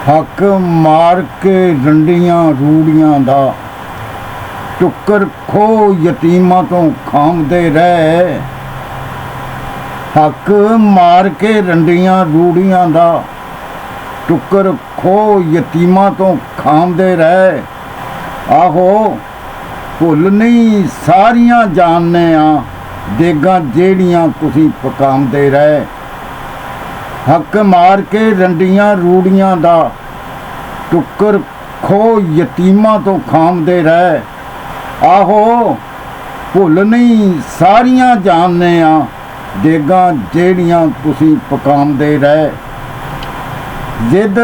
हक मार के रंडियां रूड़ियां दा टुक्कर खो यतीमां तो खामदे रह। हक मार के रंडियां रूड़ियां दा टुक्कर खो यतीमां तो खामदे रह। आहो भुल नहीं सारियां जानने आ देगां जेड़ियां तुसीं पकामदे रह। हक मार के रंडियां रूड़ियां दा टुक्कर खो यतीमां तो खामदे रह। आहो भुल नहीं सारियां जानने आ देगां जेड़ियां तुसीं पकामदे रह। जिद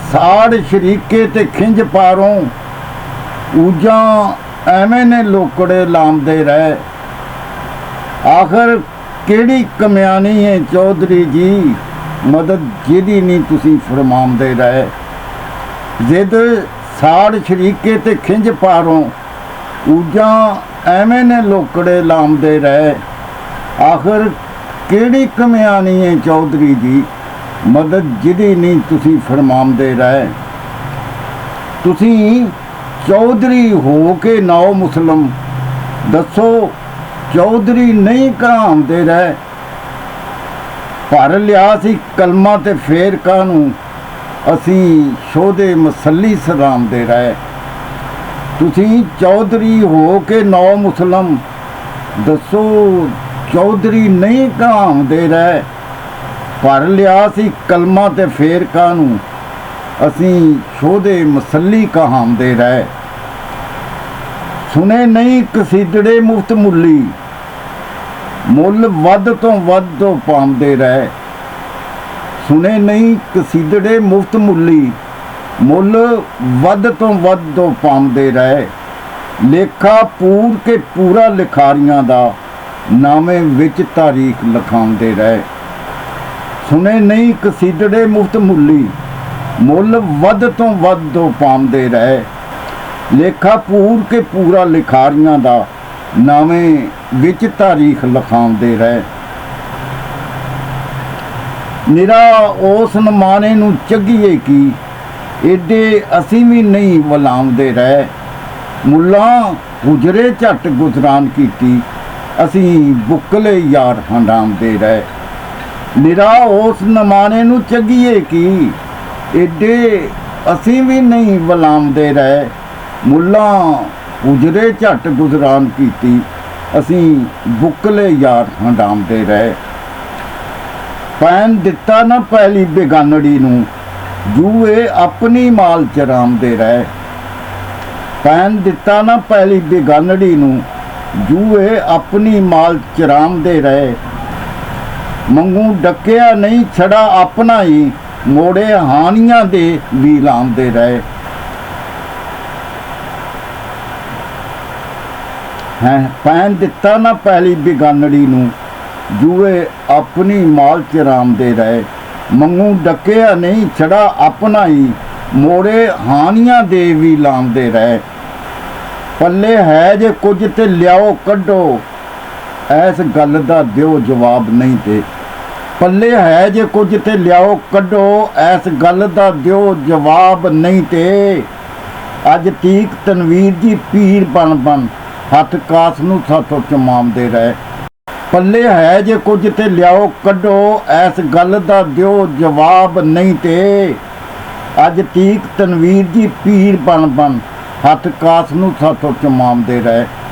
साड़ शरीके ते खिंज पारों ऊजां एवें ने लोकड़े लामदे रह। आखिर केड़ी कमयानी है चौधरी जी मदद जिहदी नहीं तुसीं फरमामदे रह। जिद साड़ शरीके ते खिंज पारों ऊजां एवें ने लोकड़े लामदे रह। आखिर केड़ी कमयानी है चौधरी जी मदद जिहदी नहीं तुसीं फरमामदे रह। तुसीं चौधरी हो के नाओ मुसलम दसो चौधरी नहीं कहामदे रह। भर लिया सी कलमा ते फेर कानू असीं शोधे मसली सलामदे रह। तुसीं चौधरी हो के नौ मुसलम दसो चौधरी नहीं कहामदे रह। भर लिया सी कलमा ते फेर कानू असीं शोधे मसली कहामदे रह। सुने नहीं कसीदड़े मुफ्त मुल्ली मुल वध तो वध पामदे रह। सुने नहीं कसीदड़े मुफ्त मुल्ली मुल वध तो वध पामदे रह। लेखा पूर के पूरा लिखारियां दा नामे विच तारीख लिखांदे रह। सुने नहीं कसीदड़े मुफ्त मुल्ली मुल वध तो वध पामदे रह। लेखा पूर के पूरा लिखारियां दा नामे विच तारीख लिखांदे रह। निरा उस नमाने नूं चघीए की एडे असीं भी नहीं वलामदे रह। मुल्ला गुजरे झट गुजरान कीती असीं बुकले यार हंडामदे रह। निरा उस नमाने नूं चघीए की एडे असीं भी नहीं वलामदे रह। मुल्ला गुजरे झट गुजरान कीती असीं बुकले यार हंडामदे रह। पैन दिता ना पहली बेगानड़ी नूं जूए अपनी माल चरामदे रह। पैन दिता ना पहली बेगानड़ी नूं जूए अपनी माल चरामदे रह। मंगू डकिया नहीं छड़ा अपना ही मोड़े हानियां दे भी लामदे रह। पैन दिता ना पहली बेगानड़ी नूं जूए अपनी माल चरामदे रह। मंगू डकिया नहीं छड़ा अपना ही मोड़े हानियां दे भी लामदे रह। पल्ले है जे कुछ ते लियाओ कड्डो ऐस गल दा दिओ जवाब नहीं ते। पल्ले है जे कुछ ते लियाओ कड्डो ऐस गल दा दिओ जवाब नहीं ते। अज तीक तनवीर जी पीर बन बन हथ कास नूं साथों चमामदे रह। पल्ले है जे कुछ ते लियाओ कड्डो ऐस गल दा दिओ जवाब नहीं ते। अज तीक तनवीर जी पीर बन बन हथ कास नूं साथों चमामदे रह।